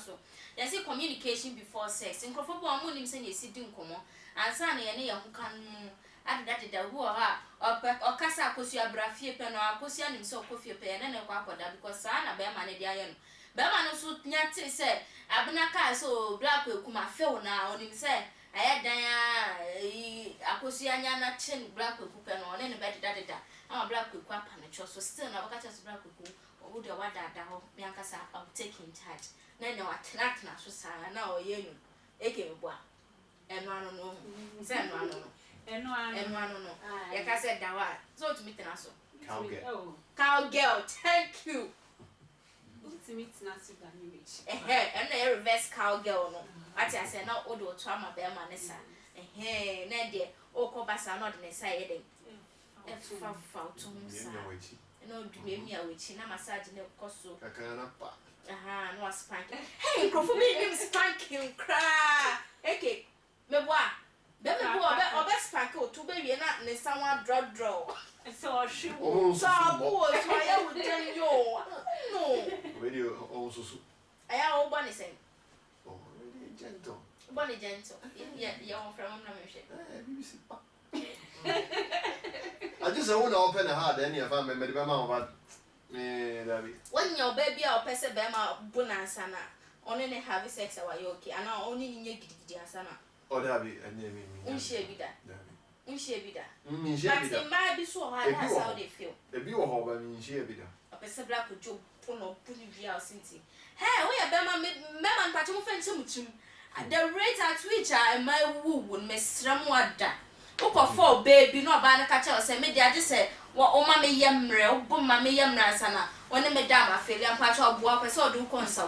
so. They say communication before sex. In Crawford, one morning saying you sit in common, and Sunny and you can add that the who are or Casa Cosia Brafia pen or Cosian himself coffee pen and a quacoda because Sana Bearman and Diane. Bearman also Nyati said, Abnaka so black will come a fell now on him said. I had Diana Acosiana chin black with coupon on any better data. I'm a black with quap and a choice, so still never catch us black with who would have what that Bianca I'll take in charge. Then no, I cannot so sad now, you eke bois. And one no, send one no, and one no. Like I said, that was so to meet an answer. Cowgirl, thank you. To meet Nancy and a reverse cowgirl. No, I said, no, Odo Trama Bearman, hey, Nadia, or Cobasa not in a side. Foul to him, no, dream me a witch in a massage in a costume. No spanking. Hey, for me, you spanking cry. Okay, me what? Baby, or best spank to baby, not in someone draw. So she will. So I would tell you. No. Radio also. I am all bunny saying. Oh, really gentle. Bunny gentle. Yeah, you're from Namishek. I just want to open a heart, then if I'm a medical man, but when your baby or Pesa Bema Bunasana only have sex away, okay, and now only in your Gidiasana. Or Dabby and Yemi. Unshebida. But it might be so hard as how they feel. The view of Hoba means Shebida. A Pesa Black with Joe Puno Puni Via Cinti. Hey, we are Bema and Patum Fenchum. At the rate at which I my woo would miss Ramwada. Uko for baby, no banana catcher, say, maybe I just said, what oh, mammy yamre, boom, mammy yamrasana, when the madame failure and patch of walk, I saw do consa.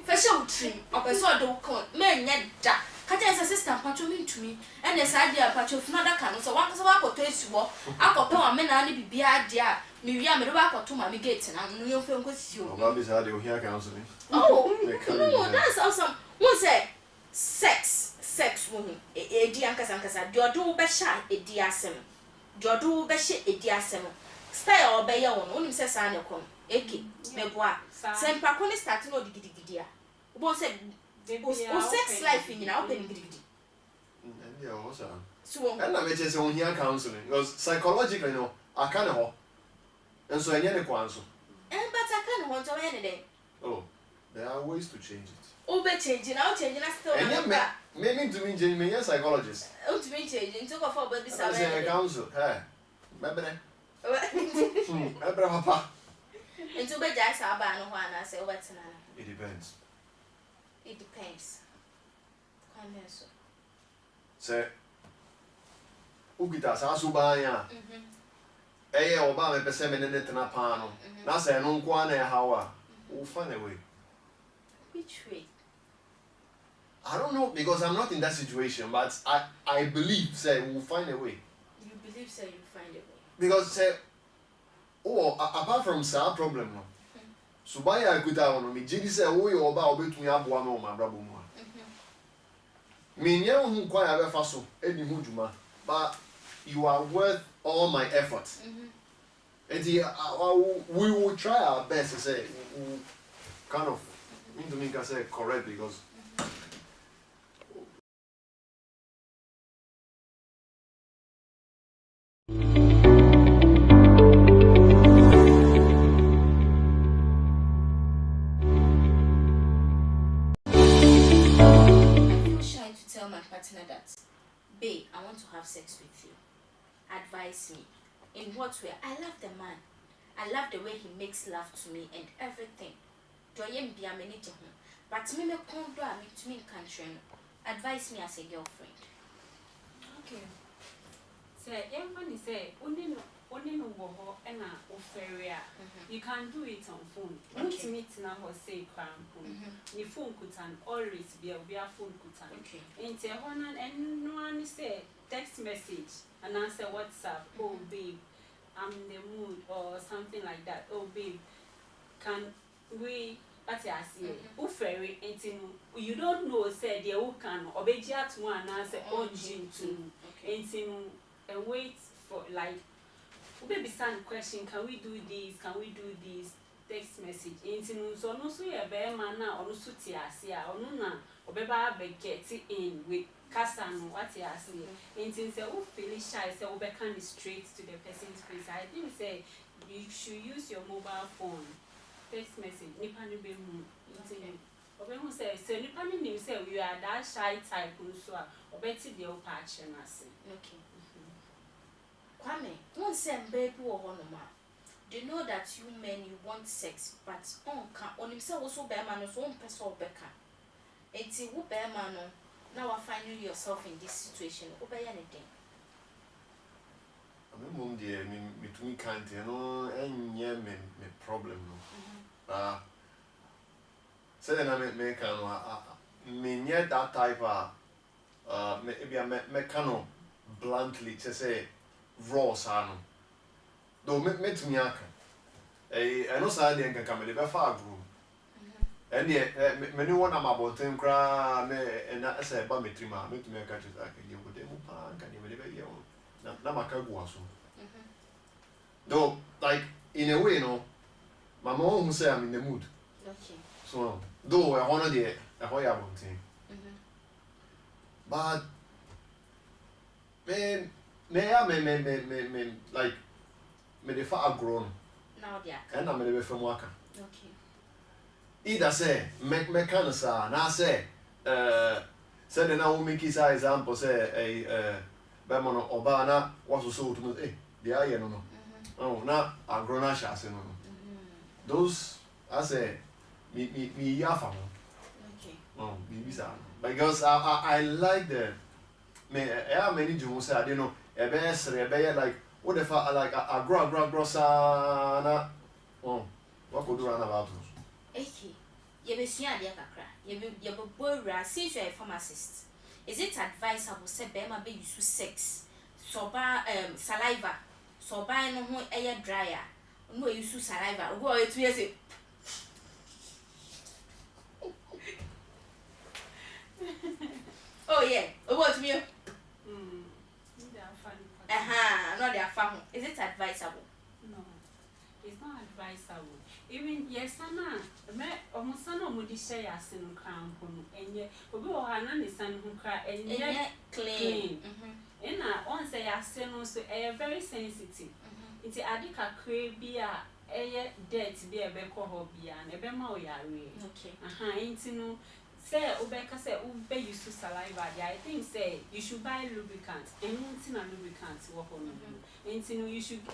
Fashion tree, or I saw do con, men yet da. Catcher's assistant patching to me, and this idea patch of another canoe, so one walk or taste walk. I got power men only be idea. Miriam, the back or two mammy gates, and I'm no film with you. Bobby's had you here counseling. Oh, no, that's awesome. One say, sex woman, a dear Casancasa, your do besha, a dear sem. Your do besha, a dear sem. Stay or bay on, only says Anacon, Eki, Mebois, Saint Paconi starting no digidea. One said, sex life in our open digidity. So, and I just on here counseling because psychologically, no, I can't hold. And so I need a counsel. But I can't want to any day. Oh, there are ways to change it. Oh, but changing out, changing us still. Maybe to me, Jamie, a psychologist. Oh, to me, changing, took off over this. I say a counsel, hey, remember that? Papa. And to be just our ban one, I say, what's an It depends. It depends. Commenso. Say, Ugitas, Asubaya. Obama, Pessemin and Netapano. Nasa, non quane, how will find a way. Which way? I don't know because I'm not in that situation, but I believe, say, we'll find a way. You believe, say, you find a way? Because, say, apart from our problem, no. So, by a good hour, me, Jiddy say, oh, you're about between Abuano or my brother. Me, you won't quite have a fossil, any mujuma, but you are worth all my efforts. And we will try our best to say, kind of, to make us say correct because. Tell my partner that, babe, I want to have sex with you. Advise me. In what way? I love the man. I love the way he makes love to me and everything. Do I be a minute? But me can't do to me country. Advise me as a girlfriend. Okay. Say, everybody say, only no woho and a oferia. You can do it on phone. Don't meet now or say cram. Your phone could always be a phone could. Okay. And say one and no one say text message and answer WhatsApp. Oh babe, I'm in the mood or something like that. Oh babe, can we? But I see, Uferi, and you don't know, said the who can obey at one answer or gym to and wait for like. Baby son question, can we do this? Can we do this? text message into no so no so ya be man na ono so ti ase a ono na obeba be get in with kasa no what ya ase into say o feel shy say o be can straight to the person's face. I think say you should use your mobile phone text message nipa no be mu into obe hu say so nipa no nim say we are that shy type so a obeti de o patch na ase. Okay. Kwame, one say baby wo hono ma. They know that you men you want sex, but on himself also bear man so on person beka. Enti wo bear man no now are finding yourself in this situation. Obey anything. I mean mom dear me to me can't you know any me problem no. Say na me can me near that type me can bluntly to say raw sano. Do me to me aka I know say dey nkan me dey be fa agro and me ni wona ma boten kra me na say ba metri ma me to me aka just aka ye go dey mu pa nkan me dey be ye na maka go aso do like in a way no my mom who say I'm in the mood. Okay. So though I wanna dey I ho ya boten but me like me dey fa agro Now they are. and I'm going to from work. Okay. Either say, make cancer, and I say, say the now make his example, say a Bemon or Bana was so to me, the iron no. Oh, not a grown ash as no. Those, I say, me yafa. Okay. Oh, me bizarre. Because I like the me, I many Jews say, I don't know, a bear like. What if I like a grow sana? Oh, what could you run about? Okay. You be seeing the kakra. You be boy since you are a pharmacist. Is it advisable say bema be use sex? So saliva. So buy no more air dryer. No use saliva. Go it we say. Oh yeah. What me? Not their family. Is it advisable? No, it's not advisable. Even yes, Sana, me almost son of Mudisha Yasin crown, and yet, we go on the son who cry and yet clean. And I once say Yasin also a very sensitive. It's a adika crabia, a dead to be a beco hobby and a bemo yari. Okay. Ain't no. Say Obeka say ube use saliva. I think say you should buy lubricant. Anything a lubricant work on you. You should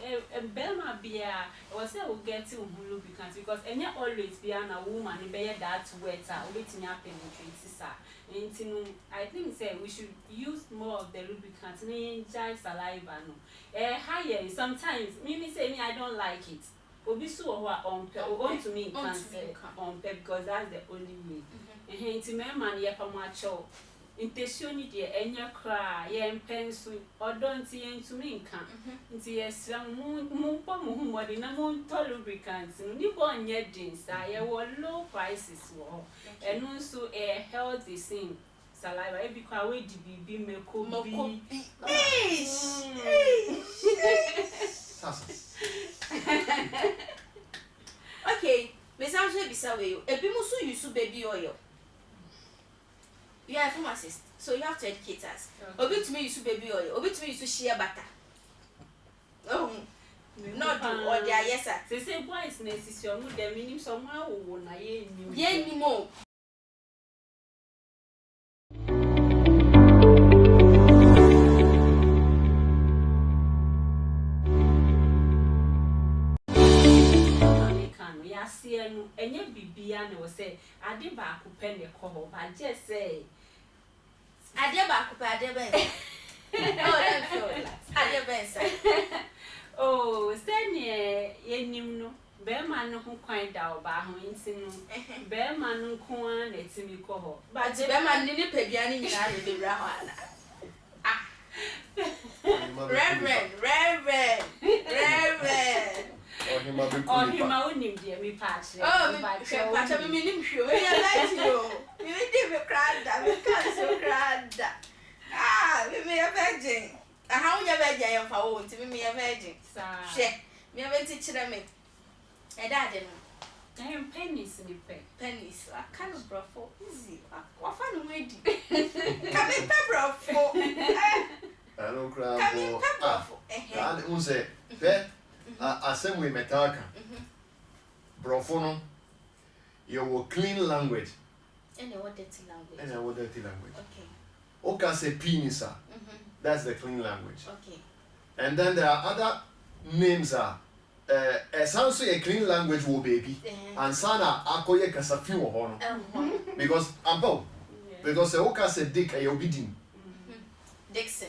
Belma beer or say we get to lubricant because any always be a woman be that wetter waiting up penetrate. I think say we should use more of the lubricant. Enjoy saliva no. Higher sometimes me say me I don't like it. Obisu or on to me can't say on because that's the only way. Henti me man ye pamacho intesioni de enya kra ye mpensu odonti ye ntumi nka nti ye sram mu pa mu humodi na mu lubricants ni bo nye din sa ye wo low prices wo enu nso a healthy thing saliva e bi kwa we di bibi mekobi Okay, me sound so bisa we ebi mu so use baby oil. You are a pharmacist, so you have to educate us. Obi to me use baby oil, obi to me use shea butter. Oh, not do or their yes sir. They say boy is necessary, with the meaning somewhere who na ye new. Ye ni mo. Enye bibia na we say ade ba akopɛ ne kɔ hɔ ba je say Ade ba akopɛ ade ben. Oh, let me feel ade ben say. Oh, say ne yenim no be ma no ho kwan da oba ho nti no be ma no nko an na timi kɔ hɔ But be ma ni padua ni nyina de bewra ho ana. Ah. Reverend. Oh, hima unim dear me patch. Oh, me patch me nim hwe. We like you. Me dey be crada, me can so crada. Ah, me a virgin. How you virgin am fa wo nti me a virgin. Sa. Hwe. Me a venti kire me. E da de no. Pennies in the pen. Pennies. I kind of brofo. Easy. What fun way di. Come in brofo. Hello, crab. Come in brofo. And unse, pe, asem we metaka. Brofono, your clean language. And what dirty language? And what dirty language. Okay. Oka se pinisa. That's the clean language. Okay. And then there are other names are sounds a clean language will baby. And sana akoye kasafi wo hono. Because ampo. Because oka se dick e obi dim. Dixon.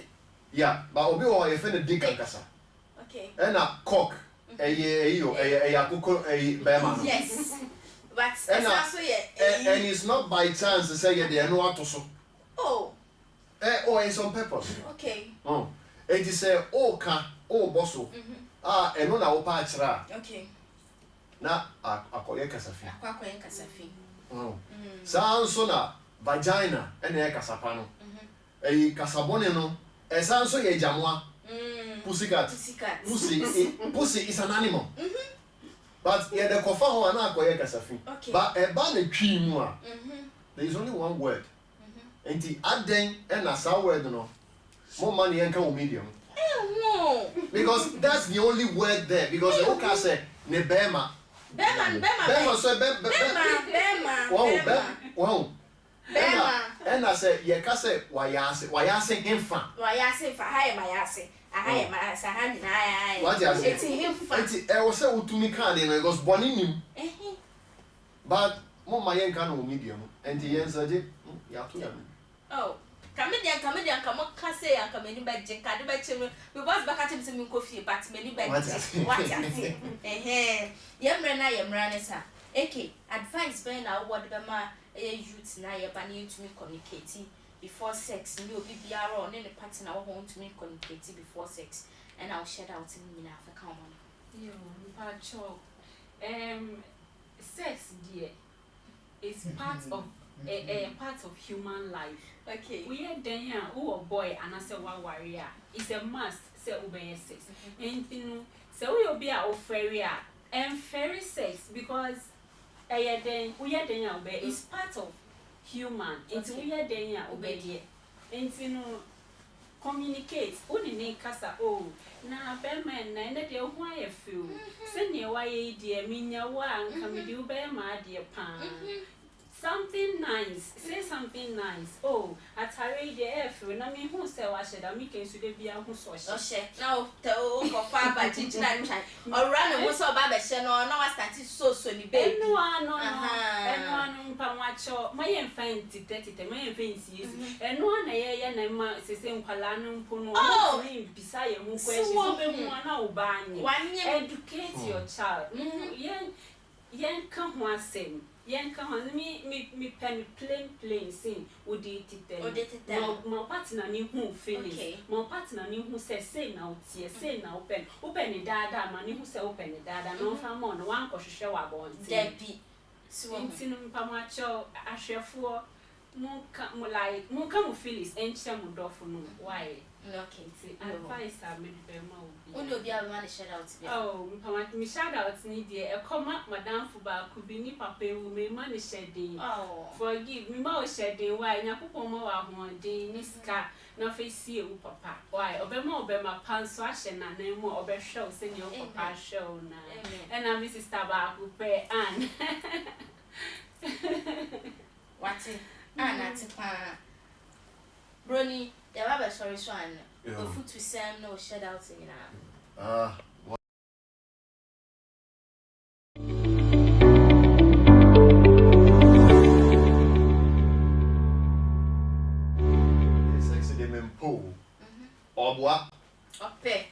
Yeah, but obi wo ye fe ne dick kasa. Okay. And a cock a akoko bema no. Yes. But and it's not by chance to say they are no atoso. Oh. It's on purpose. Okay. Oh. It is a oka bosso. And on our patchra. Okay. Na akoye kasafi. Akwakoye kasafi. Oh. Sounds so na vagina and a kasapano. A casabone no. A sounds so ye jamwa. Pussycat. Pussy is an animal. But yeah, the kofa ho ana akoye kasafi. But a ban twi mu a. There is only one word. Enti aden and na sa word no. More money and come medium. Because that's the only word there. Because the oka say ne bema. Bema so bema. Wow. And I say ye ka say wayase infant. Wayase fa haye mayase. Ahaye mayase hani na aye. What you say? It's infant. Enti e wo say utumi kan dey no because born nim. But mo mayen kan no medium. Enti yen saje ya to ya. Oh. Comedian, come on, Cassay, and come any bad jink. I do bet you. We was back at him some coffee, but many bad. What you say? Eh, young man, I am running, sir. Eke, advice being our word by my youth now, you're banning to me communicating before sex. And you'll be BR on any pattern I want to me communicating before sex. And I'll shed out in me after come on. You, Pacho. Sex, dear, is part of a part of human life. Okay. We are then who a boy and I say one warrior. It's a must say obey sex. Anything so we will be our fairy and fairy sex because we are then obey. It's part of human. It's we are then obey. And communicate. Only name casa na bemen na ende de ho ayefu. Send ye why dear minya one come do be ma dear pan. Something nice. Say something nice. Oh, at Harry the F, when I mean who say I should I make it be a who so she. Now, tell for far by teaching and try. Or run and what's about the channel, no, I started so sunny baby. No, and one Pamacho, my infant, my infancy, and one a year and my same Palanum Puno. Oh, beside who questions one ban. 1 year educate your child. Yen come one same. Yen come on me pen plain sin would it then my partner knew who feelings my partner knew who says say now open the dada man who say open the dada no from on one ko show about Debbie so intinum pamacho ashefo mo come feelings and chamo dofo no why okay advice I made be ma obi obi a man shout out be oh me shout out ni dey e come madam fuba ku bi ni papa wu me man shedding forgive me ma shedding why nyakopon ma wa ho den ni ska na fe sie wu papa why obema pan so ahye na nan mu obehwe o se ni o papa show na and na me sister ba ku pe an what Anna tipa Brony the baba sorry swan the food to Sam no shed out in Sex de mempo obwa ope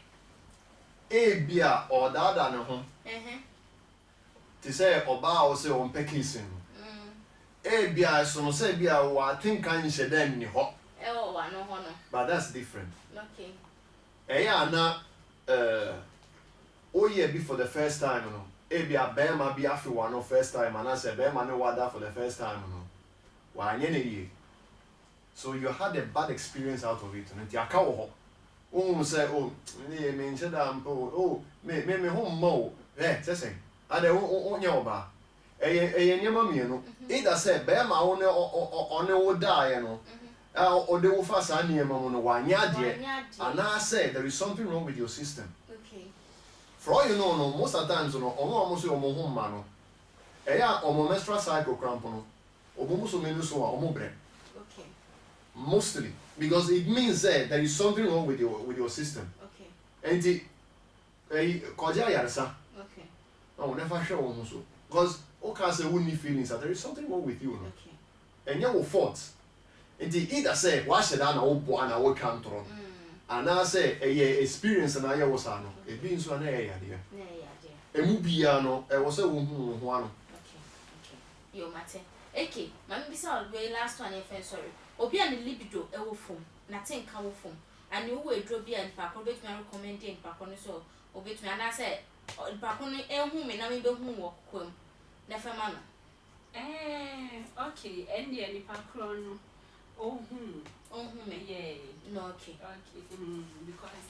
bia or dada no ho ti say oba o say on pekisin bia so no say bia wa think kan shedan ni ho but that's different. Okay. Na year be for the first time no. Bia bema be afi one no first time and I say bema no wada for the first time no. Wa anye ne ye. So you had a bad experience out of it. Nti aka wo ho. Say me nche da mpo me home mo. Say ade nya oba. nyama mienu either say be ma wo ne wo die no or they will fast and no wanya de and I say there is something wrong with your system. Okay. For all you know, no, most of the times no almost your home man no menstrual cycle cramp no obomuso menu so bread. Okay. Mostly because it means that there is something wrong with your system. Okay. And the koja yarsa. Okay. No, never show one so because okay say we need feelings that there is something wrong with you. No? Okay. And your fault. And the either say wash it down or boy na we can throw. And I say a experience na ya was ano. E bi nso na ya de. Na ya de. Emu bia no e wo say wo hu ho ano. Okay. Okay. Yo mate. Okay, mama bisa alwe last one if sorry. Obi an libido e wo fom. Na tin ka wo fom. And you we draw bia npa ko bet me recommend npa ko no so obet me na say npa ko no ehu me na me be hu wo kwam. Na fa mama. Okay, and the npa kro no. Oh me. Yeah. No, okay. Okay. Because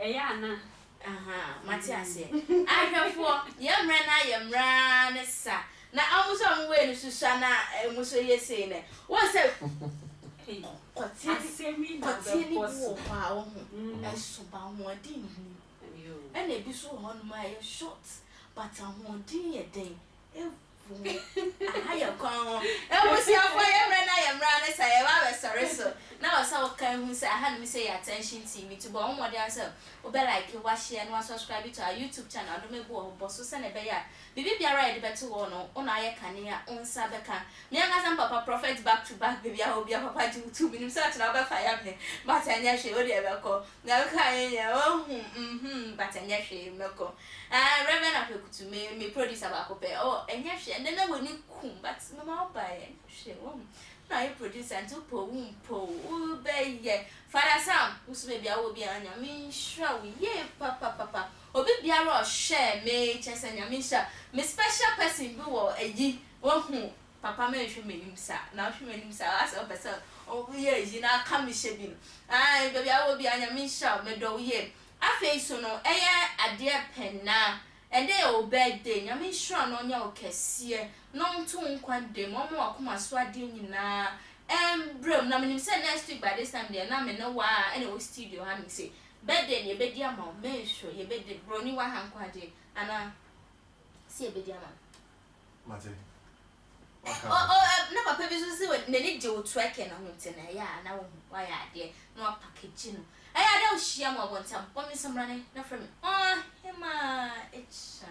Ayana. Matias. I have for yamra nessa. Na almost on way to Susana and Musso saying it. What's that? Continue wow. And so bound one day. And they be so on my short, but I won't do a day. I have come. I was here for I am running. I was sorry, so now I saw who said I had me say attention to me to born what answer. Obe like you wash and was subscribe to our YouTube channel. I don't know what boss send a bear. Baby be right better one on I can ya on Sabeka. Me and Papa prophet back to back, baby. I will be a papa to 2 minutes at another fire. But I never show you ever now can but I never show Melco. Reverend up to me produce about copy. Oh, and yes, and then I will need coom, but Mamma by she won't. Now you produce and to po, bay, ye. Father Sam, whose baby I will be on your mean sure, ye, papa. Obi biara share me chess and yamisha. Me special person who a ye won't papa may show me himself. Now she made himself as a person. Oh, yes, you know, come shabin. Aye, baby, I will be on your misha, me do ye. I face so no, a dear pen now. And they obey day, I mean, sure, no, your cassia, no tune quite de momo, come a swadding na. Bro, na me say next week by this time they na me no why any studio ha me say bed then ye bed dia ma me sure ye bed brony wa han kwade ana see bed dia ma Mate. Na papa bi so say na ni je o track na ho tena ya na wo why ade na package no aya da o hia mo bontam po me samrane na from me hema it's